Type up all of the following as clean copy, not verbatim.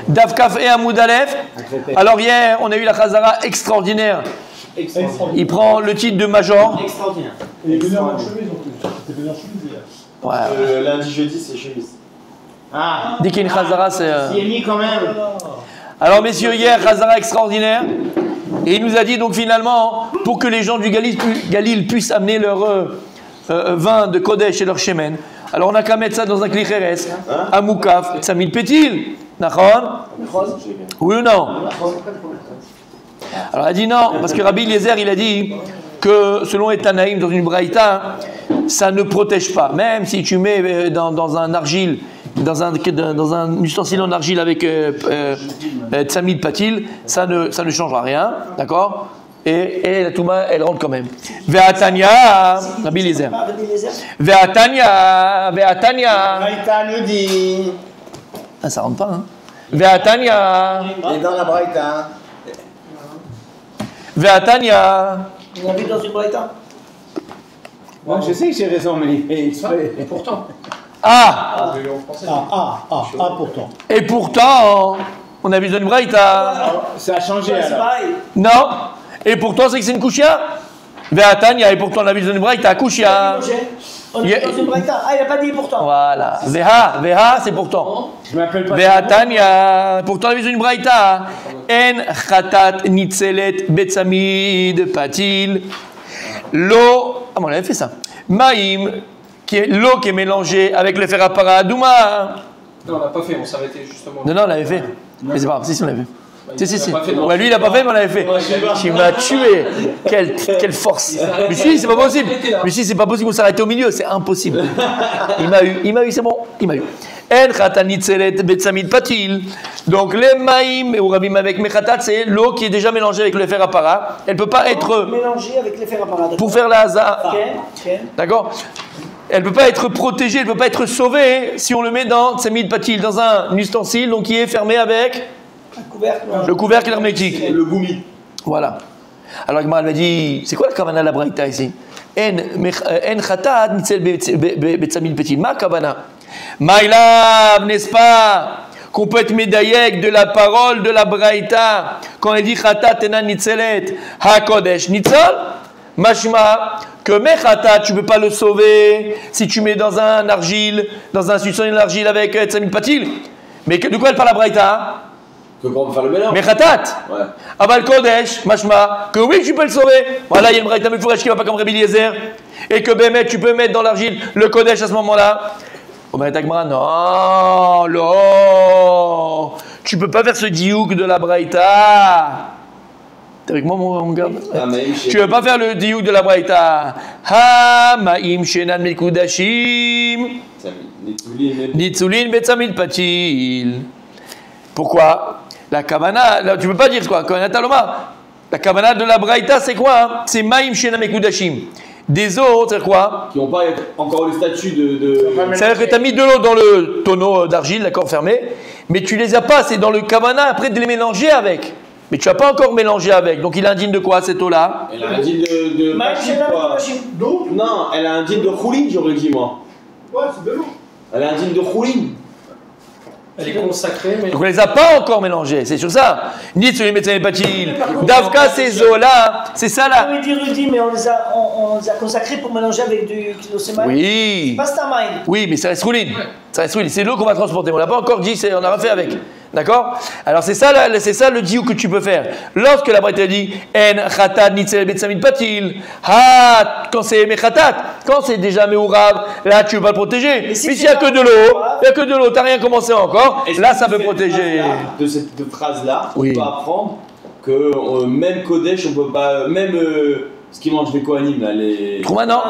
Davkaf et Amoud Aleph. Alors hier, on a eu la Chazara extraordinaire. Il prend le titre de major. Extraordinaire. Il est venu en chemise en plus. C'était venu en chemise hier. Ouais. Lundi, jeudi, c'est chemise. Ah, Dès qu'il y a une Chazara, c'est... il est mis quand même. Alors messieurs, hier, Chazara extraordinaire. Et il nous a dit donc finalement, pour que les gens du Galil puissent amener leur vin de Kodesh et leur Shemen, alors on n'a qu'à mettre ça dans un Klicheres, à Moukaf, Tzamid Pétil. Nachon? Oui ou non? Alors il a dit non, parce que Rabbi Eliezer il a dit que selon Etanaïm dans une braïta, ça ne protège pas. Même si tu mets dans un argile, dans un ustensile en argile avec Tzamid Patil, ça ne changera rien, d'accord? Et la Touma, elle rentre quand même. Ve'atanya, Rabbi Eliezer. Ve'atanya. Braïta nous dit. Ah, ça rentre pas, hein? Ve'atanya. Il est dans la Braïta. Ve'atanya. On a vu dans une braïta. Moi, je sais que j'ai raison, mais Et pourtant. Ah. Pourtant. Et pourtant, on a vu dans une braïta. ça a changé C'est alors. pareil. Non. Et pourtant, c'est que c'est une kushia. Ve'atanya. Et pourtant, on a vu dans une braïta. Kushia. On est dans une braïta. Ah, il n'a pas dit pourtant. Voilà. Veha, c'est pourtant. Je m'appelle pas. Ve'atanya. Pourtant, on a vu dans une braïta. En khatat nitzelet betsamid patil. L'eau. Ah, bon, on avait fait ça. Maïm, qui est l'eau qui est mélangée avec le fer à paradouma. Non, on l'a pas fait, on s'arrêtait justement. Non, on l'avait fait. Mais c'est pas grave, si, on l'avait fait. Si. pas fait, non. Ouais, lui, il n'a pas fait, mais on l'avait fait. Tu m'as tué. Quelle force. Mais si, c'est pas possible. Mais si, c'est pas possible qu'on s'arrête au milieu. C'est impossible. Il m'a eu, c'est bon. Il m'a eu. En khatanit selet betsamid patil. Donc, les maïm ou rabim avec mechatat, c'est l'eau qui est déjà mélangée avec le fer à para. Elle ne peut pas être. Mélangé avec les fers à parade. Pour faire la haza. Ok. D'accord? Elle ne peut pas être protégée, elle ne peut pas être sauvée si on le met dans Tzamid Patil, dans un ustensile donc qui est fermé avec le couvercle hermétique. Le goumi. Voilà. Alors Gemara m'a dit, c'est quoi la kavana la braïta ici? En khatat nitzel betzamid patil. Ma kavana? Maïlav, n'est-ce pas? Qu'on peut être médaillé de la parole de la braïta quand elle dit khatat ena nitzelet ha kodesh nitzol? Mashma, que mechatat, tu ne peux pas le sauver si tu mets dans un argile, dans un ustensile d'argile avec Tzamid Patil. Mais de quoi elle parle la braïta? Que quand on peut faire le mélange. Mechatat. Ouais. Abal Kodesh, mashma, que oui, tu peux le sauver. Voilà, il y a une braïta Mefourash qui ne va pas comme Rabbi Eliezer. Et que Bémet, tu peux mettre dans l'argile le Kodesh à ce moment-là. Au Beret Agmara, non. Tu ne peux pas faire ce diouk de la braïta. T'es avec moi, mon gars? Tu ne veux pas faire le diouk de la braïta. Ha ma'im shenan mekudashim nitzulin betzamid patil. Pourquoi? La kavana, tu ne peux pas dire quoi? La kavana de la braïta, c'est quoi? C'est ma'im shenan mekudashim. Des eaux, c'est quoi? Qui n'ont pas encore le statut de... C'est-à-dire que tu as mis de l'eau dans le tonneau d'argile, d'accord, fermé, mais tu les as pas, c'est dans le kavana après de les mélanger avec. Mais tu n'as pas encore mélangé avec. Donc il indigne de quoi cette eau-là? Elle a un digne de Pachim, quoi. D'eau? Non, elle a un digne de Khoulin, j'aurais dit moi. Ouais, c'est de l'eau. Elle a un digne de Khoulin. Elle est consacrée, mais. Donc on ne les a pas encore mélangés, c'est sur ça. Ni sur les médecins hépatiles. Davka, ces eaux-là, c'est ça là. Oui, dit Rudy, mais on les a consacrés pour mélanger avec du kilosemaï. Oui. Pas stamaï. Oui, mais ça reste rouline. Ça reste rouline. C'est l'eau qu'on va transporter. On ne l'a pas encore dit, on a refait avec. D'accord? Alors c'est ça le diou que tu peux faire. Lorsque la braïta dit en khatat nitzel betsamid patil, quand c'est mechatat, quand c'est déjà meourav, là tu ne veux pas le protéger. Mais s'il n'y a que de l'eau, tu n'as rien commencé encore, là ça peut protéger. De cette phrase-là, Oui. on peut apprendre que même Kodesh, on peut pas, même ce qui mange des Kohanim, là, les... Trouma non.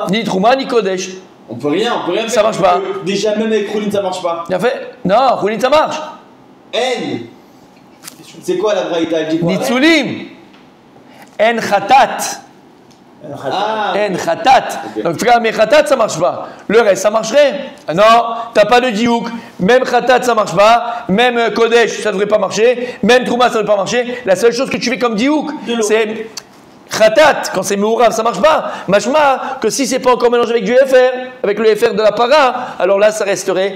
Ni Trouma ni Kodesh. On peut rien faire. Ça marche pas. Déjà même avec Khoulin, ça marche pas. Bien fait? Non, rouline ça marche. N. C'est quoi la braïta? Elle dit quoi? Nitzulim. En khatat. En khatat. Ok. Donc frère, mais khatat ça marche pas. Le reste ça marcherait? Non, t'as pas de diouk. Même khatat ça marche pas. Même kodesh ça devrait pas marcher. Même trouma ça devrait pas marcher. La seule chose que tu fais comme diouk, c'est khatat. Quand c'est meourav ça marche pas. Mashma que si c'est pas encore mélangé avec du FR, avec le FR de la para, alors là ça resterait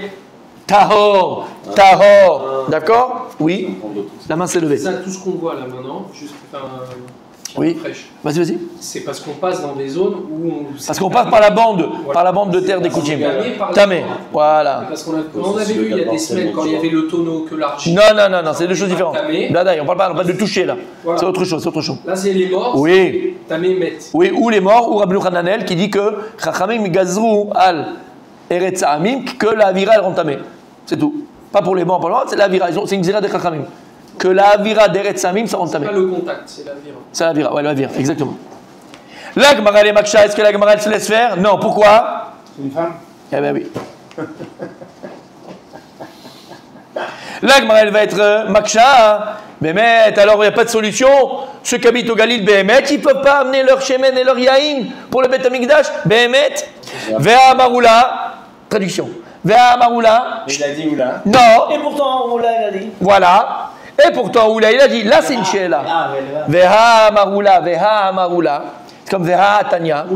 Tahor. Tahor. D'accord? Oui. La main s'est levée. C'est ça, tout ce qu'on voit là maintenant, juste Oui. fraîche. Vas-y, vas-y. C'est parce qu'on passe dans des zones où on. Parce qu'on passe par la bande de terre des Koutim. Tamé. Voilà. Parce qu'on on avait vu il y a des semaines quand il y avait le tonneau que l'argile. Non, c'est deux choses différentes. Là, on parle pas de toucher là. Voilà. C'est autre chose, Là, c'est les morts. Oui. Tamé met. Oui, ou les morts, ou Rabbi Hananel qui dit que Chachamim gazrou al eretz ha'amim, que la avira elle rend tamé. C'est tout. Pas pour les morts, c'est la avira. C'est une zira de Chachamim. Que la avira d'eretz ha'amim ça rend tamé. C'est pas le contact, c'est la vira. C'est la vira, ouais, la vira, exactement. La Gemara les Maksha, est-ce que la Gemara elle se laisse faire? Non, pourquoi? C'est une femme? Eh bien oui. La Gemara elle va être Maksha. Bémet, alors il n'y a pas de solution. Ceux qui habitent au Galil, Bémet, ils ne peuvent pas amener leur Shemen et leur Yaïn pour le Beth Amikdash. Bémet. Vea Maroula. Traduction. Vea Maroula. Il a dit où là? Non. Et pourtant, on l'a dit. Voilà. Et pourtant, Oula, il a dit, là c'est une Sheela. Veha Maroula, Veha Maroula. C'est comme Veha Tanya.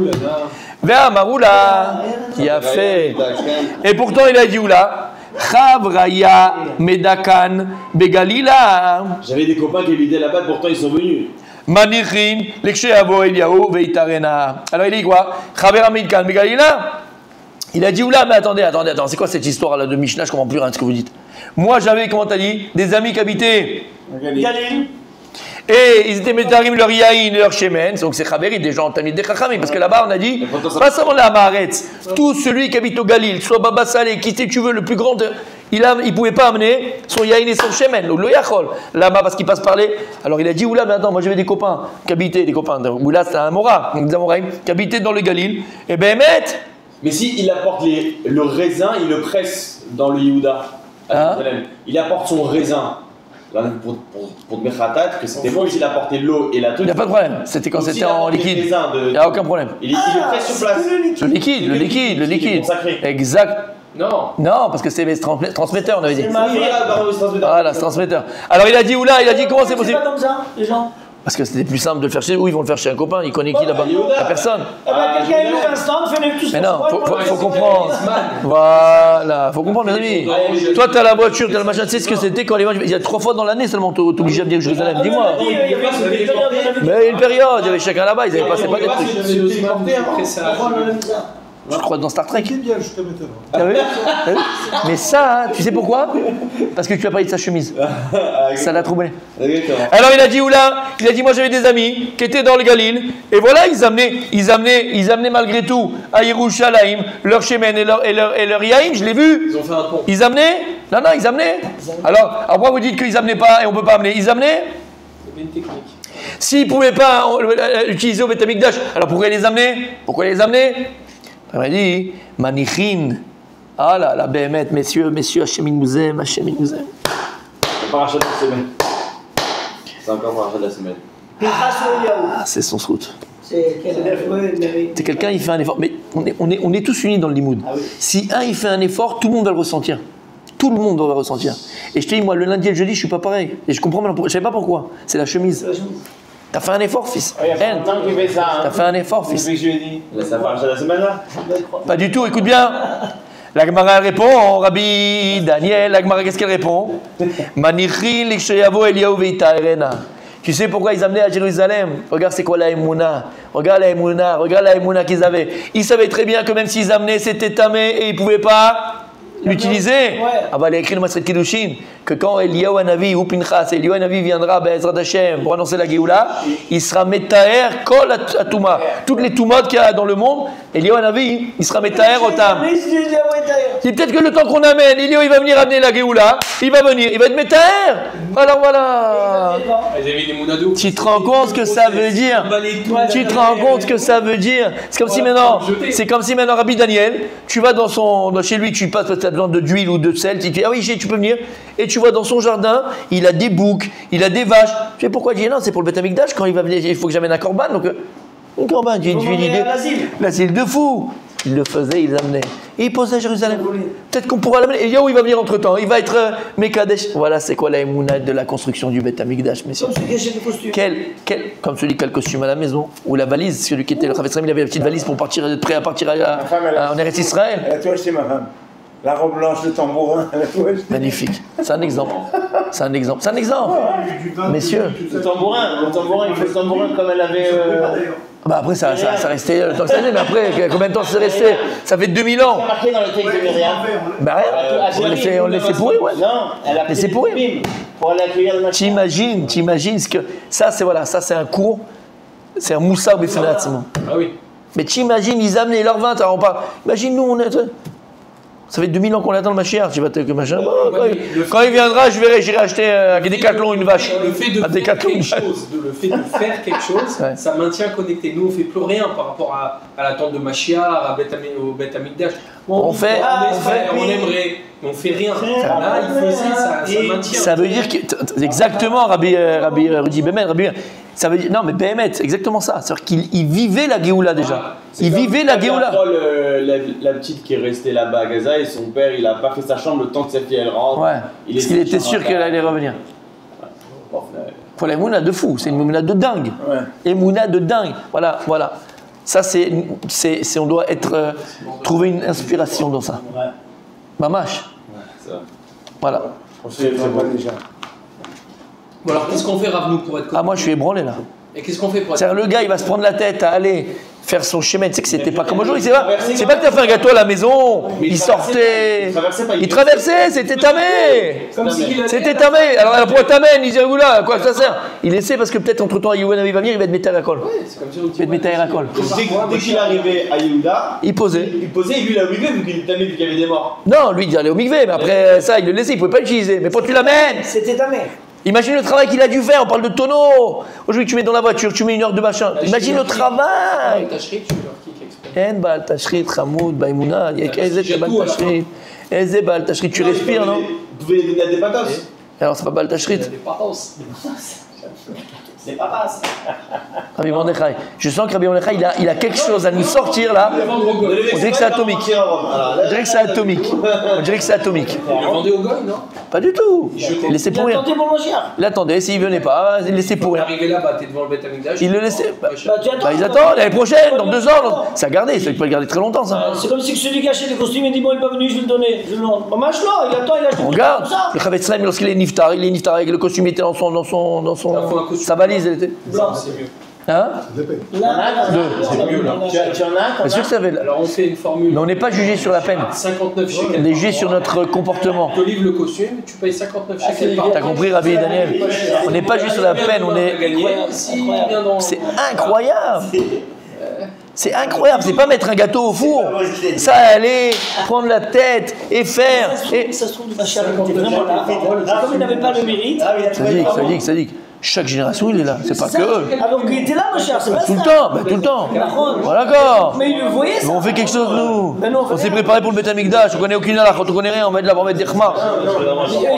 Veha Maroula. Qui a fait. Et pourtant, il a dit Oula. Chavraya Medakan Begalila. J'avais des copains qui habitaient là-bas, pourtant ils sont venus. Manichin, Leksheavo Eliaou Veitarena. Alors il dit quoi? Chavera Medakan Begalila. Il a dit oula, mais attendez, c'est quoi cette histoire là de Mishnah? Je comprends plus rien de ce que vous dites. Moi j'avais, comment t'as dit, des amis qui habitaient Galil. et ils étaient métarim leur yaïn, leur shemen, donc c'est Chaveri, des gens tamid des chachamim, parce que là-bas on a dit, pas seulement la Maharetz, tout celui qui habite au Galil, soit Baba Saleh, qui tu veux, le plus grand, il pouvait pas amener son yaïn et son shemen, ou le yachol, là-bas parce qu'il passe par les. Alors il a dit, oula, mais attends, moi j'avais des copains qui habitaient, oula c'était un Mora, des Amoraïm, qui habitaient dans le Galil, et ben Mais si il apporte le raisin, il le presse dans le Yehuda. Il apporte son raisin. Là, pour te mettre à tête, que c'était bon s'il apportait l'eau et la truc. il n'y a pas de problème, c'était quand c'était en liquide. Il n'y a aucun problème. Il le presse sur place. Le liquide. Consacré. Exact. Non. Non, parce que c'est les transmetteurs, on avait dit. Voilà, c'est transmetteur. Alors il a dit, oula, il a dit comment c'est possible? C'est pas comme ça, les gens. Parce que c'était plus simple de le faire chez eux. Ils vont le faire chez un copain. Il connaît qui là-bas? La personne. Eh ben, quelqu'un ouvre un stand, fait tout ça. Mais non, faut comprendre. Voilà, faut comprendre, mes amis. Toi, tu as la voiture, tu as le machin. Tu sais ce que c'était quand les gens. Il y a 3 fois dans l'année seulement, tu es obligé à venir à Jérusalem. Dis-moi. Mais il y a une période, il y avait chacun là-bas. Ils n'avaient pas, c'est pas des trucs. Je crois dans Star Trek. bien, je te m'étonne. T'as vu? Mais ça, tu sais pourquoi? Parce que tu as parlé de sa chemise. Ça l'a troublé. Alors il a dit oula, il a dit moi j'avais des amis qui étaient dans le Galil et voilà ils amenaient malgré tout à Yerushalayim leur shemen et leur yaïm, je l'ai vu. Ils ont fait un pont. Ils amenaient? Non, ils amenaient. Alors pourquoi vous dites qu'ils amenaient pas et on peut pas amener? Ils amenaient? C'est une technique. S'ils pouvaient pas utiliser au Beth Amikdash, alors pourquoi les amener? Il m'a dit, Manichin, ah là, la BMT, messieurs, Hachem Mouzem. C'est pas rachat de la semaine. C'est encore rachat de la semaine. Ah, c'est son srout. C'est quelqu'un, il fait un effort. Mais on est tous unis dans le limoud. Si un, il fait un effort, tout le monde va le ressentir. Tout le monde va le ressentir. Et je te dis, moi, le lundi et le jeudi, je suis pas pareil. Et je comprends maintenant, je savais pas pourquoi. C'est la chemise. T'as fait un effort, fils. Il y a pas longtemps qu'il fait ça. T'as fait un effort, fils. Depuis jeudi. Ça va rachat de la semaine là? Pas du tout, écoute bien. La Gemara répond, Rabbi Daniel, la Gemara qu'est-ce qu'elle répond? Manichin l'iksheyavo Eliyahu veitaerena. Tu sais pourquoi ils amenaient à Jérusalem? Regarde c'est quoi la Emouna. Regarde la Emouna qu'ils avaient. Ils savaient très bien que même s'ils amenaient, c'était tamé et ils ne pouvaient pas l'utiliser. Ah bah il a écrit le Masret Kiddushin que quand Eliyahu Hanavi ou Pinchas, Eliyahu Hanavi viendra Be'ezrat Hashem pour annoncer la Géoula, il sera Metaher Kol Atuma. Toutes les Tumot qu'il y a dans le monde, Eliyahu Hanavi, il sera Metaher Otam. C'est peut-être que le temps qu'on amène, Eliyahu il va venir amener la Géoula, il va être Metaher. Alors voilà. Tu te rends compte ce que ça veut dire? Tu te rends compte ce que ça veut dire? C'est comme si maintenant Rabbi Daniel, tu vas chez lui, tu passes peut-être d'huile ou de sel, tu dis ah oui tu peux venir, et tu vois dans son jardin il a des boucs, il a des vaches. Tu sais pourquoi il dit non, c'est pour le Beth Amikdash, quand il va venir il faut que j'amène un korban, donc un korban l'asile de fou. Il le faisait, il l'amenait et il posait à Jérusalem. Peut-être qu'on pourra l'amener, et il va venir entre temps, il va être Mekadesh. Voilà c'est quoi la émouna de la construction du Beth Amikdash, messieurs. Comme celui qui a le costume à la maison, ou la valise, celui qui était le Chavetz Chaim, il avait la petite valise pour prêt à partir en Eretz Israël. Elle a tout acheté ma femme. La robe blanche, le tambourin. Magnifique. C'est un exemple. C'est un exemple. C'est un exemple. Messieurs. Le tambourin, il fait le tambourin comme elle avait. Bah après, ça restait le temps que ça allait, mais après, combien de temps c'est resté? Ça fait 2000 ans. C'est marqué dans le texte de Myriam. Bah rien. On le laissait pourrir, ouais. Non, elle a Laissez pris pourrir. des bim pour aller accueillir le machin. T'imagines ce que. Ça, c'est un cours. C'est un moussard bifnatzmo. Ah oui. Mais t'imagines, ils amenaient leur vin, on parle. Imagine, nous, on est. Ça fait 2000 ans qu'on attend le Mashiach, tu vas te que machin. Quand il viendra, j'irai acheter un Décathlon, une vache. Le fait de Un faire Décathlon, quelque une vache. chose, le fait de faire quelque chose, Ouais. ça maintient connecté. Nous, on fait plus rien par rapport à l'attente de Mashiach, au Beth Amikdash. On fait- on aimerait, mais on fait rien. Là, il faisait, ça maintient. Ça veut dire que. Exactement, Rabbi Rudi Bémet, ça veut dire. Non, mais Bémet, c'est exactement ça. C'est-à-dire qu'il vivait la Géoula déjà. Il vivait la Géoula. La petite qui est restée là-bas à Gaza et son père, il a pas fait sa chambre le temps que sa fille elle rentre. Ouais. Parce qu'il était sûr qu'elle allait revenir. Faut la Mouna de fou, c'est une Mouna de dingue. Ouais. Et Mouna de dingue. Voilà. Ça, on doit trouver une inspiration dans ça. Mamash. Ça. Voilà. On sait pas déjà. Bon, alors, qu'est-ce qu'on fait, Rav, nous, pour être Ah, moi, je suis ébranlé là. Et qu'est-ce qu'on fait pour être C'est-à-dire, le gars, il va se prendre la tête à aller faire son chemin. Tu sais que c'était pas comme aujourd'hui. C'est pas que t'as fait un gâteau à la maison. Il sortait. Il traversait, c'était tamé. Comme s'il allait- C'était tamé. Alors, pourquoi t'amènes? Il disait, oula, à quoi ça sert? Il laissait parce que peut-être entre temps, Yohan va venir, il va te mettre à la colle. Ouais, c'est comme ça. Il va te mettre à la colle. Dès qu'il arrivait à Yehuda, Il posait. il posait et lui il a oublié vu qu'il était vu qu'il y avait des morts. Non, lui, il allait au mikvé, mais après ça, il le laissait, il pouvait pas l'utiliser. Mais pourquoi tu l'amènes? C'était ta mère. Imagine le travail qu'il a dû faire, on parle de tonneau. Aujourd'hui, tu mets dans la voiture, tu mets 1 heure de machin. Imagine le travail. Tachrit, tu leur kick exprès. En Baal Tashrit, Hamoud, Baïmouna, Ezé Baal Tashrit. Ezé Baal Tashrit, tu respires, non? Vous pouvez les donner à des patos. Alors, c'est pas Baal Tashrit. Il y a des paros. C'est pas passe. Rabbi Mordechai. Je sens que Rabbi Mordechai, il a quelque chose à nous sortir là. On dirait que c'est atomique. On dirait que c'est atomique. On dirait que c'est atomique. Il le vendait au goy, non? Pas du tout. Laissez Il pourrir. attendait pour manger. Il attendait, s'il venait pas, il laissait Pour pourrir. arriver là-bas, t'es devant le Beth Amikdash. Il le laissait. Bah, tu attends. Bah, ils attendent l'année prochaine, dans 2 ans. Ça a gardé, ça, il peut le garder très longtemps, ça. C'est comme si celui qui achète des costumes, il dit bon, il n'est pas venu, je vais le donner. Je le donne. Maman, il attend, il achète. On tout regarde. comme ça. Le Chavetz Chaim, lorsqu'il est niftar avec le costume, il était dans sa valise, elle était. Blanc. C'est mieux. Hein? Là, C'est mieux, là. Tu en as? Bien sûr que ça avait. Alors, on fait une formule. Mais on n'est pas jugé sur la peine. 59 shekels. On est jugé sur notre comportement. On te livre le costume, tu payes 59 shekels par T'as compris, Rabbi et Daniel? On n'est pas juste sur la peine, on est. C'est incroyable! C'est incroyable, c'est pas mettre un gâteau au four, ça aller, prendre la tête et faire. Et... Ça se trouve, le machin était vraiment là. Comme il n'avait pas le mérite. Ça dit que chaque génération il est là, c'est pas que eux. Alors qu'il était là, mon cher, c'est pas ça. Tout le temps, bah, tout le temps. Voilà, d'accord. Mais il le voyait, Mais ça. on fait quelque chose, nous. Ben non, on fait On s'est rien. préparé pour le Beth Amikdash, on connaît aucune halakha, on connaît rien, on va être là pour mettre des khmar.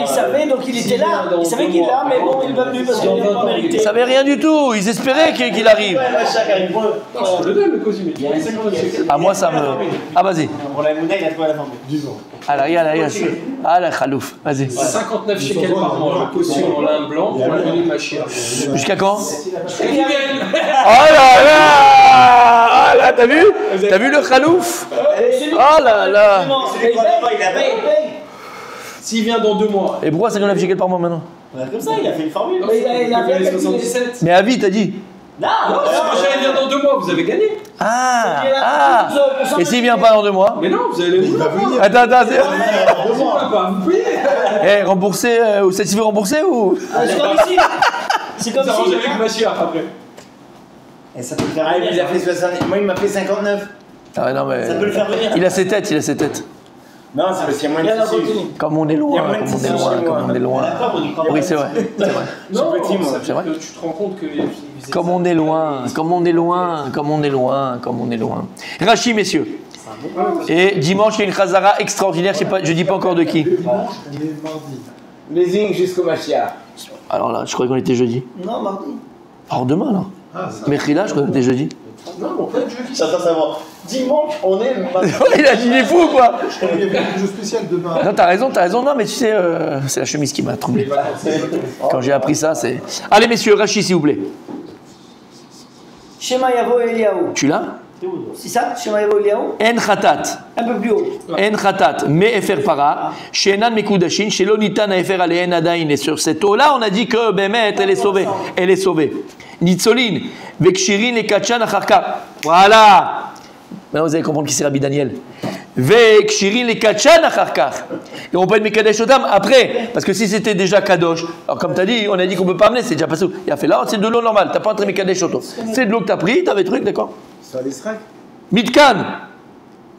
Il savait, donc il était là. Il savait qu'il est là, mais bon, il n'est pas venu parce qu'il n'a pas mérité. Ils savaient rien du tout, ils espéraient qu'il arrive. Non, je le donne le costume, il paye 59 shekels. Ah, moi ça me. Ah, vas-y. Pour la Mouna, il a trouvé la formule. Ah, là, regarde. Ah, la khalouf, vas-y. 59 shekels par mois, le costume en lin blanc pour la venue de Mashiach. Jusqu'à quand? Et qui viennent. Oh là là! Ah là, t'as vu? T'as vu le khalouf? Oh là là! S'il vient dans 2 mois. Et pourquoi 59 shekels par mois maintenant? Comme ça, il a fait une formule. Non, il a fait 77. Mais à vie, t'as dit? Non, si Mashiach vient dans 2 mois, vous avez gagné. Ah! Et s'il vient pas dans 2 mois? Mais non, vous allez le voir. Attends, Vous payez. eh, rembourser, ou c'est tu veux rembourser ou? C'est comme ici. C'est comme Vous arrangez si. avec Mashiach après. Et ça peut le faire. Ah, il a fait 60. Moi, il m'a fait 59. Ah non, mais. Ça peut le faire venir. Il a ses têtes. Non, c'est parce qu'il y a moins de tissu. Comme on est Il y a loin, moins de comme on tissu est loin, chez moi. comme on est loin. Oui, c'est vrai. Non, petit, moi. ça C'est vrai. fait que tu te rends compte que. Comme on est loin, comme on est loin. Rachid, messieurs. Et dimanche, il y a une chazara extraordinaire, je dis pas encore de qui. Blazing jusqu'au Mashiach. Alors là, je croyais qu'on était jeudi. Non, mardi. Alors demain, là. Merchila, je croyais qu'on était jeudi. Non, mais on peut être jeudi. J'attends savoir. Dimanche, on est. Il a dit, il est fou, quoi. Il y avait un jeu spécial demain. Non, t'as raison. Non, mais tu sais, c'est la chemise qui m'a troublé. Quand j'ai appris ça, c'est... Allez, messieurs, Rachid, s'il vous plaît. Shema Yavo Eliaou. Tu l'as? C'est ça, Shema Yavo Eliyahu? En khatat. Un peu plus haut. En khatat, mais efer para, shenan mekudashin, shelo nitan a efer aleen adain. Et sur cette eau-là, on a dit que Bémet, elle est sauvée. Elle est sauvée. Nitzolin, vekshirin et kachan acharka. Voilà. Maintenant, vous allez comprendre qui c'est Rabbi Daniel. Vekshirin les kachan acharka. Et on peut être mekadesh otam après. Parce que si c'était déjà kadosh, alors comme tu as dit, on a dit qu'on ne peut pas amener, c'est déjà passé. Il a fait là, c'est de l'eau normale. Tu n'as pas entré mekadesh otam. C'est de l'eau que tu as pris, tu avais truc, d'accord? Ça l'Israël. Mitkan,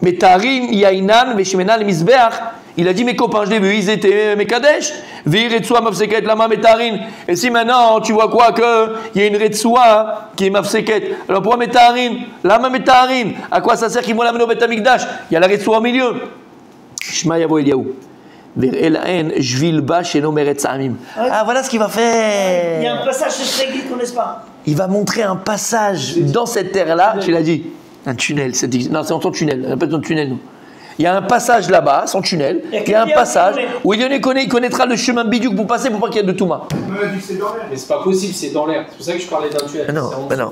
Metarin, Yainan, Veshmenan, Misbeach. Il a dit mes copains, je l'ai vu, ils étaient Mekadesh. Vir Retsua Mafseket Lama Metarin. Et si maintenant tu vois quoi qu'il y a une Retsua qui est Mafseket, alors pourquoi Metarin? Lama Metarin. À quoi ça sert qu'ils vont l'amener au Bet Amikdash? Il y a la Retsua au milieu. Shema Yavo Eliyahu. Vir Elaen, Jvil Ba, Sheno Meret Samim. Ah, voilà ce qu'il va faire. Il y a un passage de Shregi qu'on n'est pas. Il va montrer un passage dans cette terre-là, tu l'as dit. Un tunnel, non, c'est en son tunnel, on appelle son tunnel, nous. Il y a un passage là-bas, son tunnel, il y a un passage où il connaîtra le chemin biduc pour passer pour pas qu'il y ait de Touma. Mais c'est pas possible, c'est dans l'air. C'est pour ça que je parlais d'un tunnel.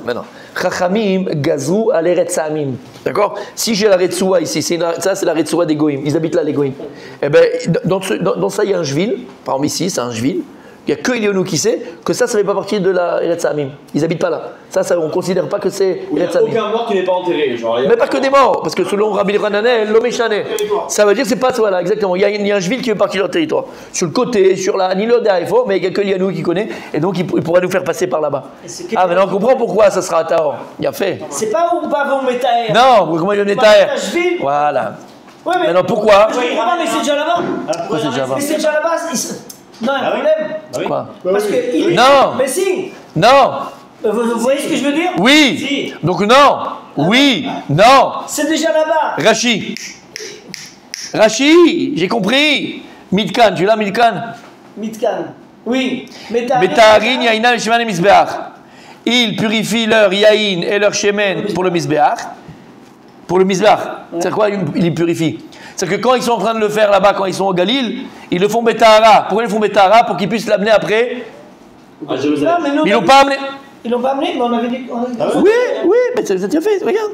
Mais non. Chachamim, gazou, aleret samim. D'accord? Si j'ai la Retsua ici, ça c'est la Retsua des Goïm, ils habitent là les Goïm. Eh bien, dans ça il y a un Jvil, par exemple ici c'est un Jvil. Il n'y a que Eliyahu qui sait que ça ne fait pas partie de la Eretz Hamim. Ils n'habitent pas là. Ça, on ne considère pas que c'est Eretz Hamim. Il n'y a aucun mort qui n'est pas enterré. Genre, mais pas que des morts, parce que selon Rabbi Rananel, l'Omeshane, ça veut dire que c'est pas voilà, exactement. Il y a un Jvil qui fait partie de leur territoire. Sur le côté, sur la Nilo d'Aïfo, mais il n'y a que Eliyahu qui connaît, et donc il pourra nous faire passer par là-bas. Ah, maintenant on comprend pourquoi ça sera à Tahor. Il a fait. C'est pas où pas vont Metaher. Non, comment il y a Metaher? Voilà. Ouais, mais maintenant pourquoi? Mais c'est déjà là-bas. Pourquoi c'est déjà là-bas? Mais c'est déjà là-bas. Non, un problème. Quoi? Parce que non. Mais si. Non. Vous voyez ce que je veux dire? Oui. Si. Donc non. Oui. Non. C'est déjà là-bas. Rachi, j'ai compris. Mitkan, tu l'as Mitkan? Mitkan. Oui. Metaharin, Yaïna, le Shemen et Misbeach. Ils purifient leur Yaïn et leur Shemen pour le Misbeach. Pour le Misbeach. C'est quoi ils les purifient? C'est que quand ils sont en train de le faire là-bas, quand ils sont au Galil, ils le font Betahara. Pourquoi ils le font Betahara? Pour qu'ils puissent l'amener après à Jérusalem. Mais ils l'ont pas amené. Ils l'ont pas amené, mais on avait dit. Oui, mais ça déjà fait, regarde.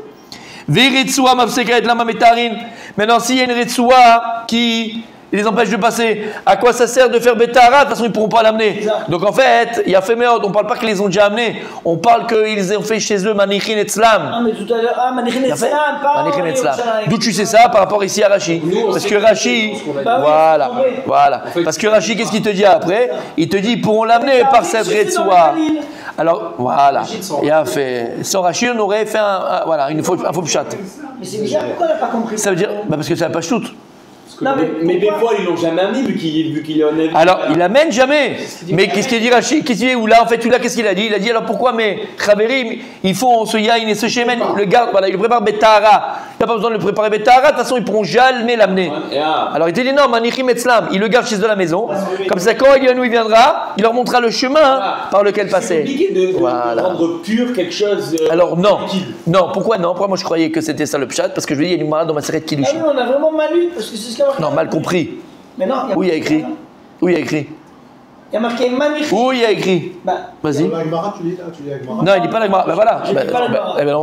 Ve'retsua mafseka et lama metarin. Maintenant, s'il y a une retsua qui les empêche de passer, à quoi ça sert de faire Betahara? De toute façon, ils ne pourront pas l'amener. Donc en fait, il y a fait méod. On ne parle pas qu'ils les ont déjà amenés. On parle qu'ils ont fait chez eux Manichin et Tzlam. Ah, mais tout à l'heure, Manichin et Tzlam, pas Manichin et Tzlam. D'où tu sais ça par rapport ici à Rashi? Parce que Rashi, voilà. Parce que Rashi, qu'est-ce qu'il te dit après? Il te dit, ils pourront l'amener par cette retsua. Alors, voilà. Il a fait. Sans Rashi, on aurait fait un faux pshat. Mais c'est bizarre, pourquoi on n'a pas compris? Ça veut dire, parce que c'est un pashtout. Mais des fois, ils l'ont jamais amené vu qu'il en a. Alors, il l'amène jamais. Mais qu'est-ce qu'il dit Rashi? Qu'est-ce qu'il dit? Ou là, en fait, qu'est-ce qu'il a dit? Il a dit alors pourquoi mes Chaverim, ils font ce yaïn et ce shemen, le garde, voilà, ils le préparent Betahara. Il n'a pas besoin de le préparer Betahara, de toute façon, ils ne pourront jamais l'amener. Alors, il te dit non, Manichim et Tzlam, il le garde chez eux à la maison. Comme ça, quand Eliyahu viendra, il leur montrera le chemin par lequel passer. C'est compliqué de rendre pur quelque chose. Alors, non. Non, pourquoi non? Pourquoi moi je croyais que c'était ça le pshat? Parce que je lui dis, il y a une marade dans ma série de Kiddushin. Ah oui, on a vraiment mal lu, parce que c'est ce qu'il y a marqué. Non, mal compris. Mais non, Où il y a écrit? Où il y a écrit? Il y a marqué Manichin. Où il y a écrit? tu Vas-y. dis Agmara. Non, il dit pas la Gemara. Ben voilà.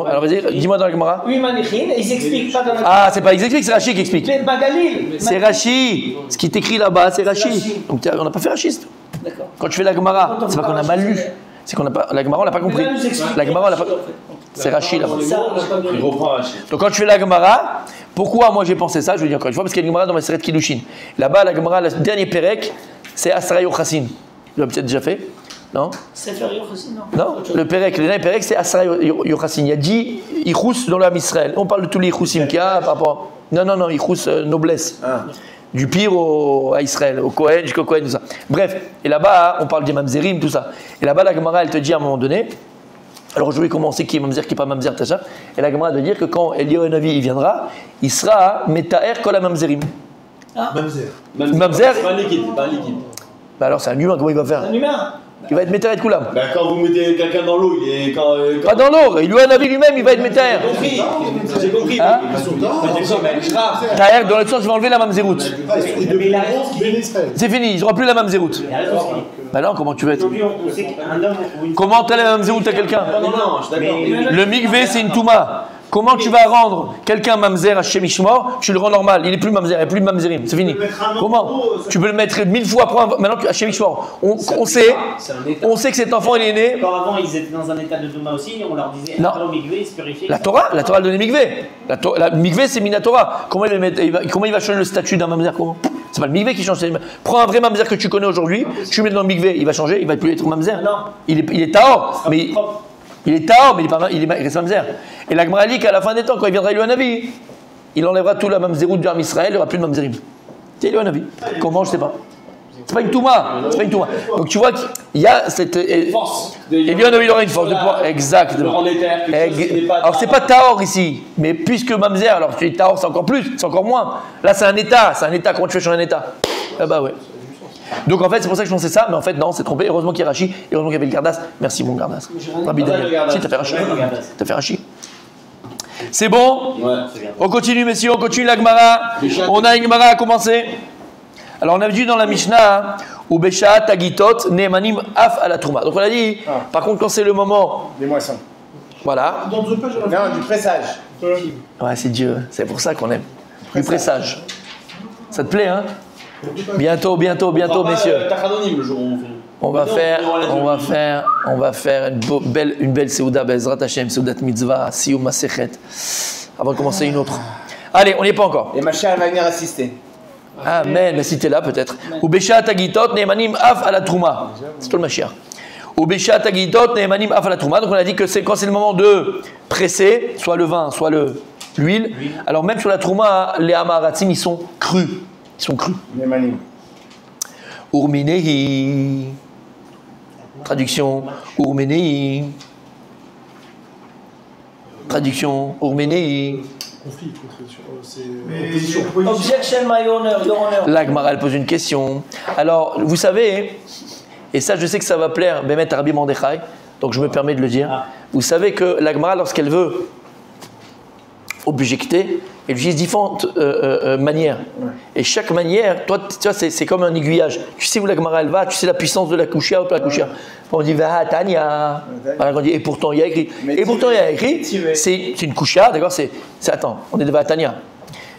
Alors vas-y, dis-moi dans la Gemara. Oui, Manichin, ils s'expliquent pas dans la. Ah, c'est pas ils expliquent, c'est Rashi qui explique. Mais Bagalil. C'est Rashi. Ce qui est écrit là-bas, c'est Rashi. Donc on n'a pas fait Rachiste. D'accord. Quand tu fais la Gemara, c'est pas qu'on a mal lu. C'est qu'on n'a pas. La Gemara, on l'a pas compris. La Gemara, on l'a pas. C'est Rashi là-bas. Il reprend Rashi. Donc quand tu fais la Gemara, pourquoi moi j'ai pensé ça? Je vais dire encore une fois, parce qu'il y a une Gemara dans ma série de Kiddushin. Là-bas, la Gemara, le dernier Perek, c'est Asra Yochassin. Tu l'as peut-être déjà fait? Non? Sefer Yochassin, non? Non, le Perek, le dernier Perek, c'est Asra Yochassin. Il y a 10 Ichous dans l'âme Israël. On parle de tous les Ichousim qu'il y a par rapport. Non, Ichous noblesse. Du pire à Israël, au Kohen, jusqu'au Kohen, tout ça. Bref, et là-bas, on parle des Mamzerim, tout ça. Et là-bas, la Gemara, elle te dit à un moment donné. Alors je vais commencer qui est Mamzer, qui n'est pas Mamzer, Tacha. Et la Gemara de dire que quand Eliyahu Navi il viendra, il sera Metaher Kol Mamzerim. Mamzer. Mamzer. C'est pas un liquide, c'est pas un liquide. Bah alors c'est un humain, comment il va faire? Un humain. Il va être Metaher de Koulam. Bah quand vous mettez quelqu'un dans l'eau, il est Pas dans l'eau, Eliyahu Navi lui-même, il va être Metaher. J'ai compris. Hein? Taher, dans l'autre sens, je vais enlever la Mamzerout. C'est fini, ils n'auront plus la Mamzerout. Bah non, comment tu vas être? Comment t'as la Mamzerout à quelqu'un? Non, je suis d'accord. Le mikvé, c'est une touma. Comment tu vas rendre quelqu'un mamzer à Shem Ishmor? Tu le rends normal, il n'est plus mamzer, il n'y a plus de mamzerim, c'est fini. Comment? Tu peux le mettre 1000 fois maintenant à Shem Ishmor. On sait que cet enfant il est né. Encore avant, ils étaient dans un état de Douma aussi, on leur disait non. au Mikvé, ils se purifiaient. La Torah a donné Mikvé. La Mikvé c'est Minatora. Comment il va changer le statut d'un mamzer? Comment? C'est pas le Mikvé qui change. Prends un vrai mamzer que tu connais aujourd'hui, tu le mets dans le Mikvé, il va changer, il va plus être mamzer. Non. Il est Tahor, mais il est Tahor, mais il reste mamzer. Et la Gemara dit qu'à la fin des temps, quand il viendra Eliou Hanavi, il enlèvera tout la mamzerout du Ham Israël, il n'y aura plus de mamzerim. C'est Eliou Hanavi. Comment? Je sais pas. C'est pas une touma. C'est pas une touma. Donc tu vois qu'il y a cette Force. Eliou Hanavi il aura une force de poids. Exactement. Alors c'est pas Tahor ici, mais puisque mamzer, alors tu dis Tahor c'est encore plus, c'est encore moins. Là c'est un état. Comment tu fais changer un état? Ah bah ouais. Donc en fait, c'est pour ça que je pensais ça, mais en fait, non, c'est trompé. Heureusement qu'il y a Rachi, et heureusement qu'il y avait le Gardas. Merci, mon Gardas. Rabbi Daniel. Si, t'as fait Rachi. T'as fait Rachi. C'est bon? Ouais. On continue, messieurs, on continue la Gemara. On a une Gemara à commencer. Alors, on a vu dans la Mishnah, ou Besha Tagitot, Nemanim Af à la Trouma. Donc, on a dit, par contre, quand c'est le moment. Des moissons. Voilà. Dans deux pages, Non, du pressage. Ouais, c'est Dieu. C'est pour ça qu'on aime. Du pressage. Ça te plaît, hein? Bientôt, messieurs. Tachadonim le jour où on va faire une belle Seouda, Bezrat Hashem, Seoudat Mitzvah, Siyum Masechet, avant de commencer une autre. Allez, on n'y est pas encore. Et ma chère va venir assister. Amen, mais si t'es là peut-être. Ou Besha Tagitot, Nemanim Af à la Trouma. C'est toi le Mashiach. Ou Besha Tagitot, Nemanim Af à la Trouma. Donc on a dit que quand c'est le moment de presser, soit le vin, soit l'huile, alors même sur la Trouma, les Amaratzim, ils sont crus. Nemanim. Urminehi. Traduction. Urminehi. Traduction. Urminehi. Conflit, c'est Objection, my honor, your honor. La Gemara, elle pose une question. Alors, vous savez, et ça, je sais que ça va plaire, Bémet Rabbi Mordechai, donc je me permets de le dire. Vous savez que la Gemara, lorsqu'elle veut objecter, elle utilise différentes manières. Et chaque manière, toi, tu vois, c'est comme un aiguillage. Tu sais où la Gemara elle va, tu sais la puissance de la Kushia ou de la Kushia. On dit Tanya. Et pourtant il y a écrit. C'est une Kushia, d'accord, attends, on est de Tanya.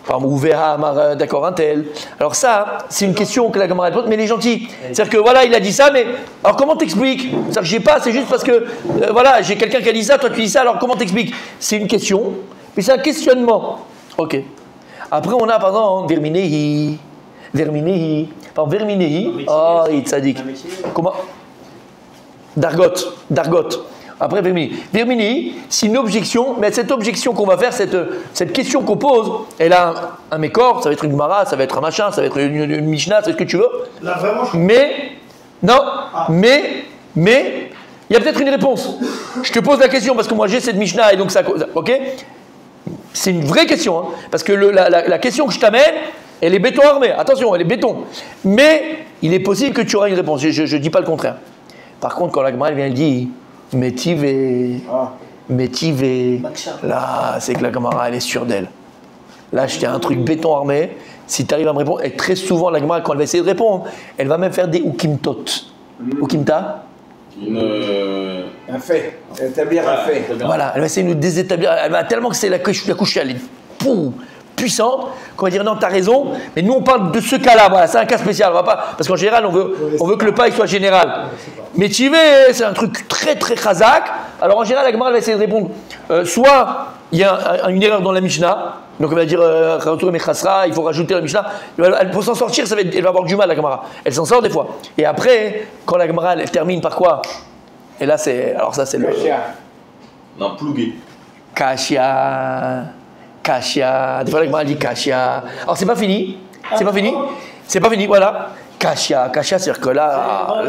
Par exemple, ou Veha Amar, d'accord, un tel. Alors ça, c'est une question que la Gemara pose, mais elle est gentille. C'est-à-dire que voilà, il a dit ça, mais alors comment t'expliques? C'est-à-dire que j'ai pas, c'est juste parce que voilà, j'ai quelqu'un qui a dit ça, toi tu dis ça, alors comment t'expliques? C'est une question, mais c'est un questionnement. Ok. Après, on a, par exemple, Verminehi. Par Verminehi. Oh, il tzaddik. Comment? Dargot. Après, Verminehi, c'est une objection, mais cette objection qu'on va faire, cette question qu'on pose, elle a un mécor, ça va être une Gemara, ça va être un machin, ça va être une Mishnah, c'est ce que tu veux. Là, vraiment, mais, il y a peut-être une réponse. Je te pose la question parce que moi j'ai cette Mishnah et donc ça. Ok? C'est une vraie question, hein, parce que la question que je t'amène, elle est béton armé. Attention, elle est béton. Mais il est possible que tu auras une réponse. Je ne dis pas le contraire. Par contre, quand la Gemara vient, elle dit métivé, là, c'est que la Gemara, elle est sûre d'elle. Là, je tiens un truc béton armé. Si tu arrives à me répondre, et très souvent, la Gemara, quand elle va essayer de répondre, elle va même faire des ukimtot. Ukimta? Un fait. Établir un fait. Voilà, elle va essayer de nous désétablir. Elle va tellement que c'est la couche, elle est puissante, qu'on va dire non, t'as raison, mais nous on parle de ce cas-là, voilà, c'est un cas spécial, on va pas, parce qu'en général on veut que le paille soit général. Mais Tivé, c'est un truc très très chazak, alors en général la Gemara va essayer de répondre, soit il y a une erreur dans la Mishnah, donc elle va dire il faut rajouter la Mishnah, pour s'en sortir, elle va avoir du mal la Gemara, elle s'en sort des fois. Et après, quand la Gemara elle termine par quoi? Et là c'est, alors ça c'est le... Non, plougué. Kashia. Des fois la Gemara dit Kashia. Alors c'est pas fini, voilà. Kashia, c'est-à-dire que là,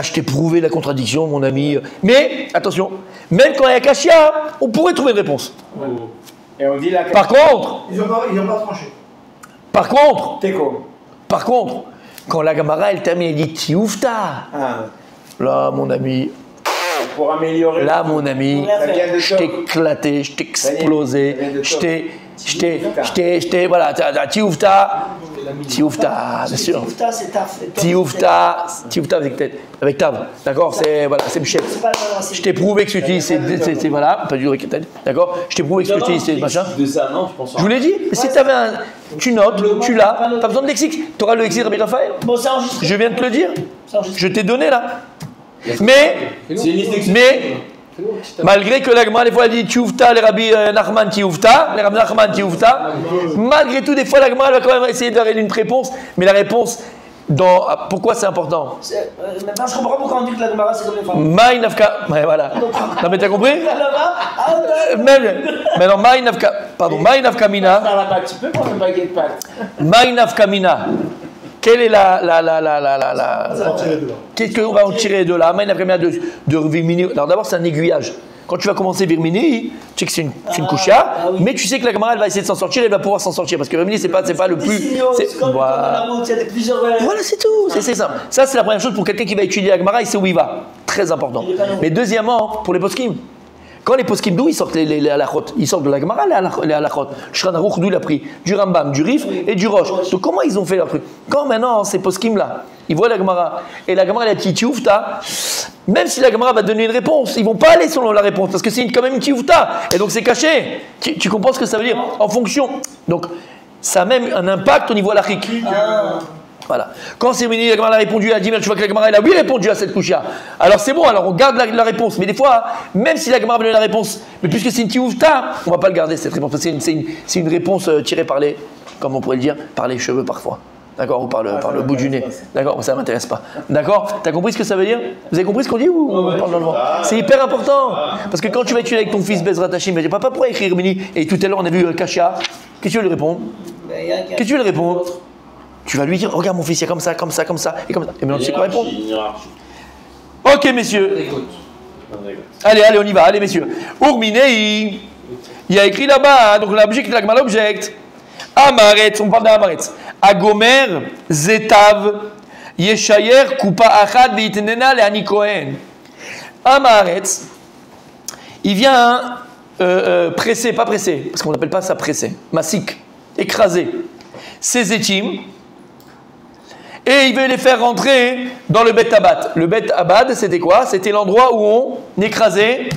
je t'ai prouvé la contradiction, mon ami. Mais, attention, même quand il y a Kashia, on pourrait trouver une réponse. Et on dit la... Par contre... Ils n'ont pas tranché. Par contre... Teko. Par contre, quand la Gemara, elle termine, elle dit Tioufta. Là, mon ami... Pour améliorer... Là, mon ami, je t'ai éclaté, je t'ai explosé, je t'ai... Voilà, Tioufta... Tioufta, bien sûr. Tioufta, c'est taf. Tioufta avec tav. D'accord, c'est voilà, c'est Mchet. Je t'ai prouvé que ce que tu dis, c'est voilà, pas du Riquetel. D'accord, je t'ai prouvé que ce que tu dis, c'est machin. De ça, non, je pense. Je vous l'ai dit, si tu avais un. Tu notes, tu l'as, pas besoin de lexique. Tu auras le lexique de Rabbi Raphaël. Bon, c'est enregistré. Je viens de te le dire. C'est enregistré. Je t'ai donné là. Mais, C'est une liste d'exceptions. mais, malgré que l'Agma, des fois, elle dit Tioufta, les Rabbi Nachman Tioufta, les Rabbi Nachman Tioufta, malgré tout, des fois, l'Agma, elle va quand même essayer de donner une réponse, mais la réponse, pourquoi c'est important? Maintenant, je comprends pourquoi on dit que la Gemara, c'est comme les femmes. Maï Nafka, ouais, voilà. Non, mais t'as compris? Mais non, Maï Nafka, pardon, Maï Nafka Mina. Tu peux prendre un baguette de pâtes. Maï Nafka Mina. Quelle est la tirer de là. qu'est-ce qu'on va en tirer de là? Maï Nafka Mina de Virmini. Alors d'abord, c'est un aiguillage. Quand tu vas commencer Virmini, tu sais que c'est une coucha, mais tu sais que la camarade va essayer de s'en sortir, elle va pouvoir s'en sortir parce que Virmini, c'est pas le plus. Voilà, c'est tout, c'est simple. Ça, c'est la première chose pour quelqu'un qui va étudier la Gemara, il sait où il va. Très important. Mais deuxièmement, pour les poskim, quand les poskim, d'où ils sortent les halachot? Ils sortent de la Gemara, les halachot. Shulchan Aruch, d'où il a pris? Du Rambam, du Rif et du Rosh. Donc comment ils ont fait leur truc? Quand maintenant, ces poskim là, ils voient la Gemara, et la Gemara, elle a dit Tioufta, même si la Gemara va donner une réponse, ils vont pas aller selon la réponse, parce que c'est quand même une Tioufta, et donc c'est caché. Tu comprends ce que ça veut dire? En fonction. Donc, ça a même un impact au niveau halachique. Voilà. Quand c'est venu, la Gemara a répondu, elle a dit, mais tu vois que la Gemara, elle a oui répondu à cette couche-là. Alors c'est bon, alors on garde la réponse. Mais des fois, même si la Gemara a donné la réponse, mais puisque c'est une Tioufta, on va pas le garder cette réponse, parce que c'est une réponse tirée par les, comme on pourrait le dire, par les cheveux parfois. D'accord, ou par le bout du nez. D'accord, ça ne m'intéresse pas. D'accord, t'as compris ce que ça veut dire? Vous avez compris ce qu'on dit ou on parle dans le vent? C'est hyper important. Parce que quand tu vas étudier avec ton fils Bezrat Hashim, mais papa, pourquoi écrire Mini? Et tout à l'heure, on a vu Kasha. Qu'est-ce que tu veux lui répondre? Qu'est-ce que tu veux lui répondre? Tu vas lui dire, regarde mon fils, il y a comme ça, comme ça, comme ça, et comme ça. Et maintenant, tu sais quoi répondre? Ok, messieurs. Allez, on y va. Allez, messieurs. Urminei, il y a écrit là-bas, donc l'object de l'agma, l'object. Amaretz, on parle d'Amaretz. Agomer, Zetav, Yeshayer, Kupa Achad, Veitenena, Leani Kohen. Amaretz, il vient presser, pas presser, parce qu'on n'appelle pas ça presser, masik, écraser, ses étimes, et il veut les faire rentrer dans le Bet Abad. Le Bet Abad, c'était quoi? C'était l'endroit où on écrasait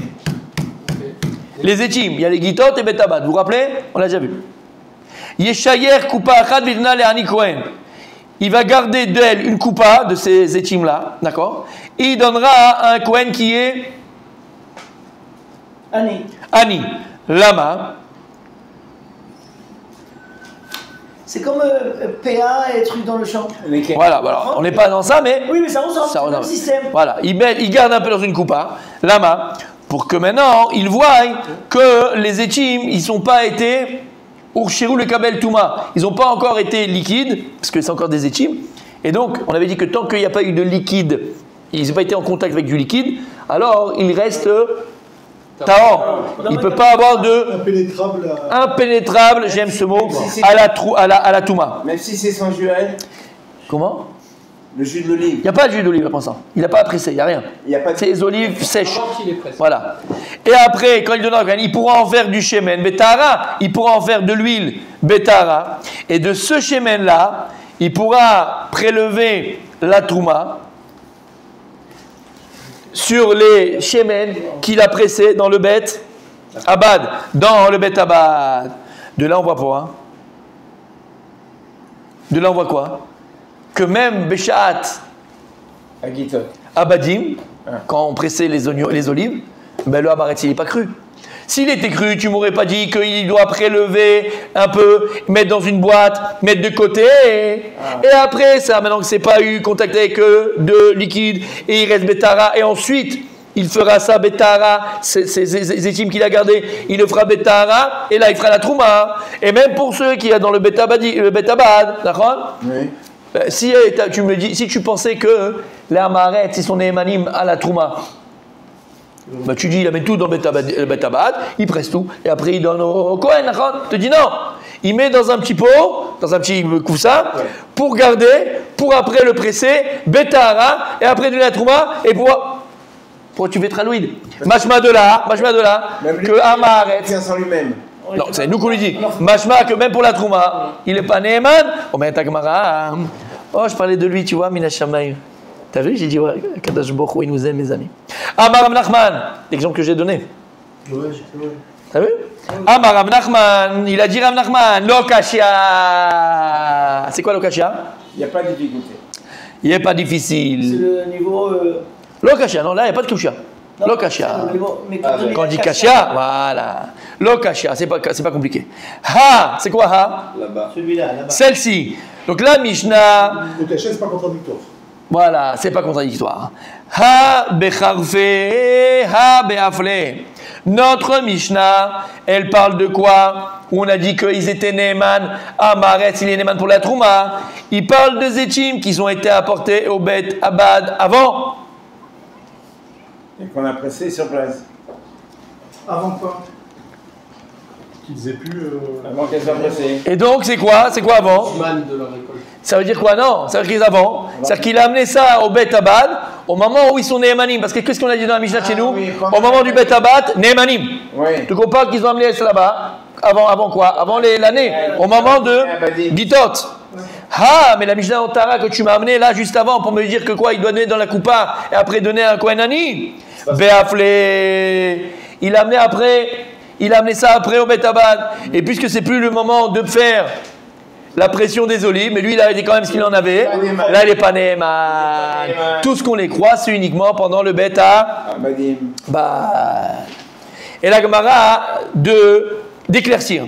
les étimes. Il y a les Gitot et Bet Abad. Vous vous rappelez? On l'a déjà vu. Yeshayer Kupa Achad Vidna Leani Kohen. Il va garder d'elle une coupa de ces étimes-là, d'accord? Et il donnera à un Kohen qui est Ani. Lama. C'est comme PA et truc dans le champ. Voilà, alors, on n'est pas dans ça, mais. Oui, mais ça ressemble, c'est le même système. Voilà, il garde un peu dans une coupa, Lama, pour que maintenant, il voie que les étimes, ils n'ont pas été. Urshirou le kabel touma, ils n'ont pas encore été liquides, parce que c'est encore des étimes. Et donc, on avait dit que tant qu'il n'y a pas eu de liquide, ils n'ont pas été en contact avec du liquide, alors il reste taon. Il ne peut pas avoir de impénétrable, j'aime ce mot, à la touma. Même si c'est sans jus à elle. Comment? Le jus de l'olive. Il n'y a pas de jus d'olive à ça. Il n'a pas à presser, il n'y a rien. C'est les olives sèches. Voilà. Et après, quand il donne il pourra en faire du shemen betara, il pourra en faire de l'huile betara. Et de ce shemen-là, il pourra prélever la trouma sur les shemen qu'il a pressés dans le bet abad. Dans le bet abad. De là, on voit quoi? De là, on voit quoi? Que même Beshat Abadim, quand on pressait les olives, ben le Amaretz, il n'est pas cru. S'il était cru, tu m'aurais pas dit qu'il doit prélever un peu, mettre dans une boîte, mettre de côté, et après ça, maintenant que c'est pas eu contact avec de liquide, et il reste Betara, et ensuite il fera ça Betara, ces étimes qu'il a gardées, il le fera Betara, et là il fera la Trouma. Et même pour ceux qui sont dans le Betabad, d'accord? Oui. Si tu pensais que les Amaretz, ils sont des émanim à la Trouma, bah tu dis il amène tout dans le Betabad, il presse tout, et après il donne au Kohen, d'accord? Tu dis non, il met dans un petit pot, dans un petit coussin, pour garder, pour après le presser, Betara, et après donner la Trouma, et pour tu mettras l'huile. Machma de là, que Amaretz. Tient sans lui-même. Non, c'est nous qu'on lui dit. Mashma que même pour la Trouma, il n'est pas Neeman. On met ta Gemara. Oh, je parlais de lui, tu vois, Mina Shammai. T'as vu, j'ai dit, ouais, Kadosh Baruch Hu, il nous aime, mes amis. Amar Rav Nachman, l'exemple que j'ai donné. Ouais, j'ai fait, ouais. T'as vu? Amar Rav Nachman, il a dit Rav Nachman, Lokashia. C'est quoi Lokashia? Il n'y a pas de difficulté. Il n'est pas C'est difficile. le niveau. Lokashia, non, là, il n'y a pas de Kushia. Lokashia. Quand on dit Kashia, voilà. Lokashia, c'est pas compliqué. Ha, c'est quoi Ha? Là-bas. Celui-là, là-bas. Celle-ci. Donc la Mishnah. Le cachet, c'est pas contradictoire. Voilà, c'est pas contradictoire. Ha becharfe, ha beafle. Notre Mishnah, elle parle de quoi? On a dit qu'ils étaient Neeman. Amaretz, il est Neeman pour la Trouma. Il parle de Zetim qui ont été apportés au Bet Abad avant. Et qu'on a pressé sur place. Avant quoi? Qu'ils aient pu. Avant qu'elle soit pressée. Et donc, c'est quoi? C'est quoi avant? Man de la récolte. Ça veut dire quoi? Non, ça veut dire qu'ils avant. C'est-à-dire qu'il a amené ça au Bet Abad au moment où ils sont Neemanim. Parce que qu'est-ce qu'on a dit dans la Mishnah chez nous? Oui, au moment du Bet Abad, Neemanim. Oui. Donc on parle qu'ils ont amené ça là-bas. Avant quoi? Avant l'année. Au moment de Gitot. Ah, mais la Mishnah Otara que tu m'as amené là juste avant pour me dire que quoi? Il doit donner dans la coupa et après donner à un Kohenani. Béaflé. Il a amené après. Il a amené ça après au Bet Abad. Et puisque c'est plus le moment de faire la pression des olives, mais lui il a dit quand même ce qu'il en avait. Là il est pas Neeman. Tout ce qu'on les croit, c'est uniquement pendant le Bet Abad. Et la Gemara d'éclaircir.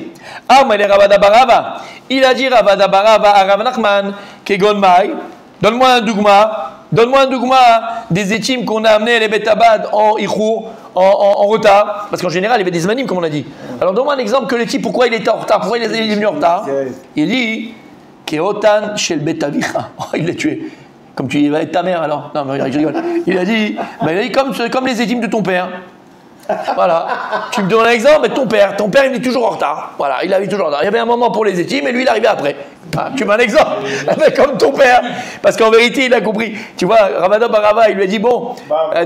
Ah, mais les Ravada Barava. Il a dit Ravada Barava à Rav Nachman, Kegon Mai. Donne-moi un dougma des étimes qu'on a amenés les Betabad en Ichou, en retard. Parce qu'en général, il y avait des zmanim, comme on a dit. Alors, donne-moi un exemple que l'étime, pourquoi il était en retard? Pourquoi il est venu en retard? Il dit Keotan shel Betavicha. Oh, il l'a tué. Comme tu vas être ta mère alors. Non, mais je rigole. Il a dit comme les étimes de ton père. Voilà. Tu me donnes un exemple, mais ton père il est toujours en retard. Voilà, il arrive toujours en retard. Il y avait un moment pour les étimes, mais lui il arrivait après. Ah, tu veux un exemple? Comme ton père. Parce qu'en vérité, il a compris. Tu vois, Ravada Barava, il lui a dit bon,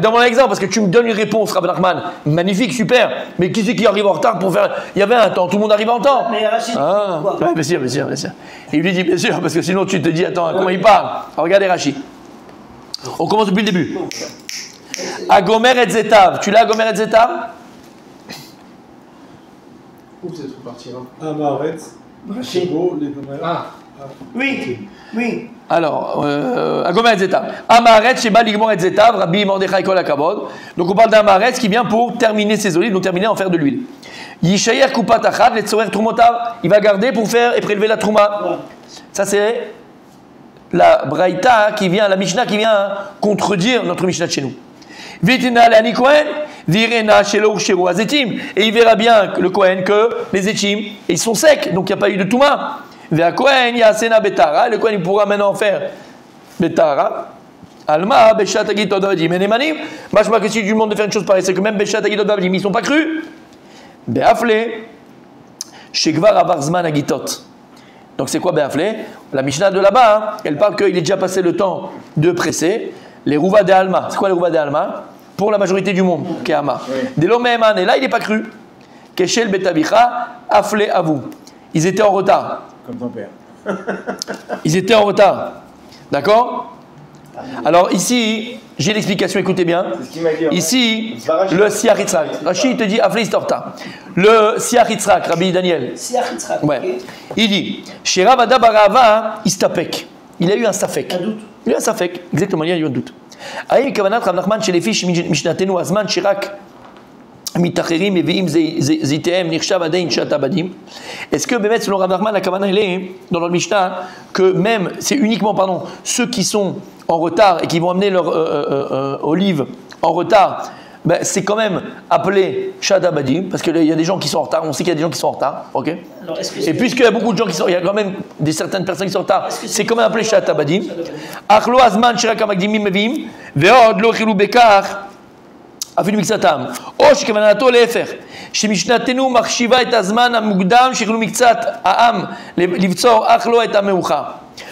dans mon exemple, parce que tu me donnes une réponse, Rav Nachman, magnifique, super. Mais qui c'est qui arrive en retard pour faire? Il y avait un temps, tout le monde arrive en temps. Mais Rachid, quoi? Ouais, bien sûr. Et il lui dit bien sûr, parce que sinon tu te dis attends, comment il parle? Alors, regardez Rachid. On commence depuis le début. Agomer et Zetav. Tu l'as, Agomer et Zetav? Où vous êtes reparti là? Amaretz, Shebo, les Gomères. Ah, Oui. Alors, Agomer et Zetav. Amaretz, Sheba, Ligmor et Zetav, Rabbi Mordechai Kol HaKavod. Donc on parle d'Amaretz qui vient pour terminer ses olives, donc terminer en faire de l'huile. Yishayer Kupat Achad, Letzorer Trumotav. Il va garder pour faire et prélever la Trouma. Ça c'est la Braïta qui vient, la Mishnah qui vient contredire notre Mishnah de chez nous. Et il verra bien le Kohen que les étim, ils sont secs, donc il n'y a pas eu de Touma. Le Kohen il pourra maintenant faire Betara. Alma, Beshat Agitod Vadim, Enemanim. Moi je vois que si tu lui demandes de faire une chose pareille, c'est que même Beshat Agitod Vadim, ils ne sont pas crus. Beafle, Shekvar Avarzman Agitot. Donc c'est quoi Beafle? La Mishnah de là-bas, elle parle qu'il est déjà passé le temps de presser. Les Rouva de Alma, c'est quoi les Rouva de Alma? Pour la majorité du monde, Kéama. Dès l'Omeman, et là il n'est pas cru. Keshel Betavicha, Afle Avou. Ils étaient en retard. Comme ton père. Ils étaient en retard. D'accord? Alors ici, j'ai l'explication, écoutez bien. C'est ce qu'il m'a dit. Ici, le Siach Yitzhak. Rachid te dit Afle Istorta. Le Siach Yitzhak, Rabbi Daniel. Siach Yitzhak. Ouais. Il dit chez Ravada Barava, Istapek. Il a eu un safek. Un doute. Il a eu un safek. Exactement, il a eu un doute. Aïe, Kavanat Rav Nachman chez les fiches Mishnatenu Azman Shirak Mitacherim et Veim Ziteem Nirshav Adein Shatabadim. Est-ce que, Bémet, selon Rav Nachman, la Kavana, elle est dans notre Mishnah que même, c'est uniquement, ceux qui sont en retard et qui vont amener leur olive en retard, ben, c'est quand même appelé Shatabadim, parce qu'il y a des gens qui sont en retard, on sait qu'il y a des gens qui sont en retard, ok? Alors, Et puisqu'il y a beaucoup de gens qui sont, il y a quand même certaines personnes qui sont en retard, c'est quand même appelé Shatabadim. Achlo Azman Shirak Amagdimim Mevim, Veod Lo Chilou Bekar. אפילו מקצתם, או שכוונתו להפך, שמשנתנו מחשיבה את הזמן המוקדם שיכלו מקצת העם לבצור אך לא את המאוחר.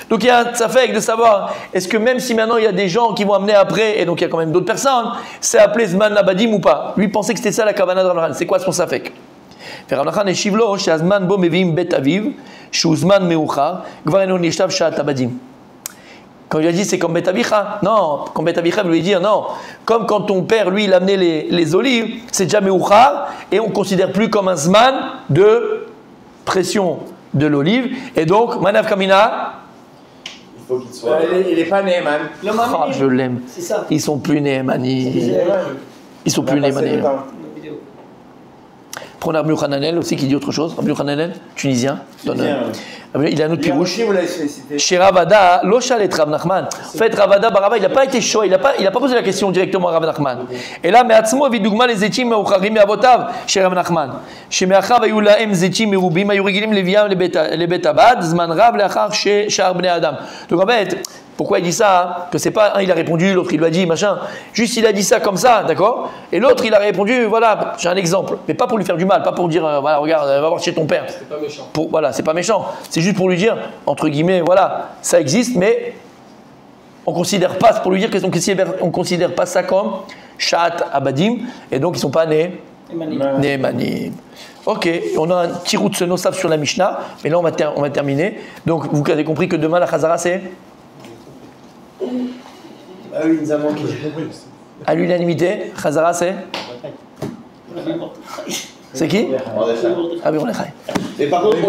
Donc il y a un safek de savoir, est-ce que même si maintenant il y a des gens qui vont amener après, et donc il y a quand même d'autres personnes, c'est appelé Zman Abadim ou pas? Lui pensait que c'était ça la Kavana de Rav Nachman. C'est quoi son safek? ורב נחמן השיב לו שהזמן בו מביאים בית אביו, שהוא זמן מאוחר, כבר אינו נחשב שעת עבדים. Quand il a dit c'est comme Bet Avicha, non, comme Bet Avicha veut lui dire non, comme quand ton père lui il amenait les olives, c'est déjà Meuchar et on ne considère plus comme un zman de pression de l'olive et donc Manav Kamina, Il faut qu'il soit. Il est pas Neeman. oh, je l'aime, C'est ça. ils sont plus Nehemani, ils sont plus Nehemani. Prenez Rabbi Hananel aussi qui dit autre chose, Rabbi Hananel, tunisien, il a un autre pirouche. Chez Ravada, Lochal et Rav Nachman. En fait, Ravada Barava, il n'a pas été chaud, il n'a pas posé la question directement à Rav Nachman. Et là, Me'atzmo vidougma les zetim me'ucharim me'avotav chez Rav Nachman. Chez Me'achav ayu lahem zetim me'rubim ayu regilim leviam lebet abad zman rav le'achar chez Shar bnei Adam. Donc en fait, pourquoi il dit ça hein? Que c'est pas un il a répondu, l'autre il lui a dit machin. Juste il a dit ça comme ça, d'accord? Et l'autre il a répondu, voilà, j'ai un exemple, mais pas pour lui faire du mal, pas pour dire voilà regarde, va voir chez ton père. C'est pas méchant. Voilà, c'est pas méchant. C'est juste pour lui dire entre guillemets, voilà, ça existe, mais on considère pas pour lui dire qu'on considère pas ça comme Shat Abadim, et donc ils sont pas nés. Nehemanim. Ok, on a un petit route nosaf sur la Mishnah, mais là on va terminer. Donc vous avez compris que demain la Chazara c'est Ah oui, il nous a manqué. à l'unanimité. Chazara c'est qui? Ah oui, on est. Et par contre,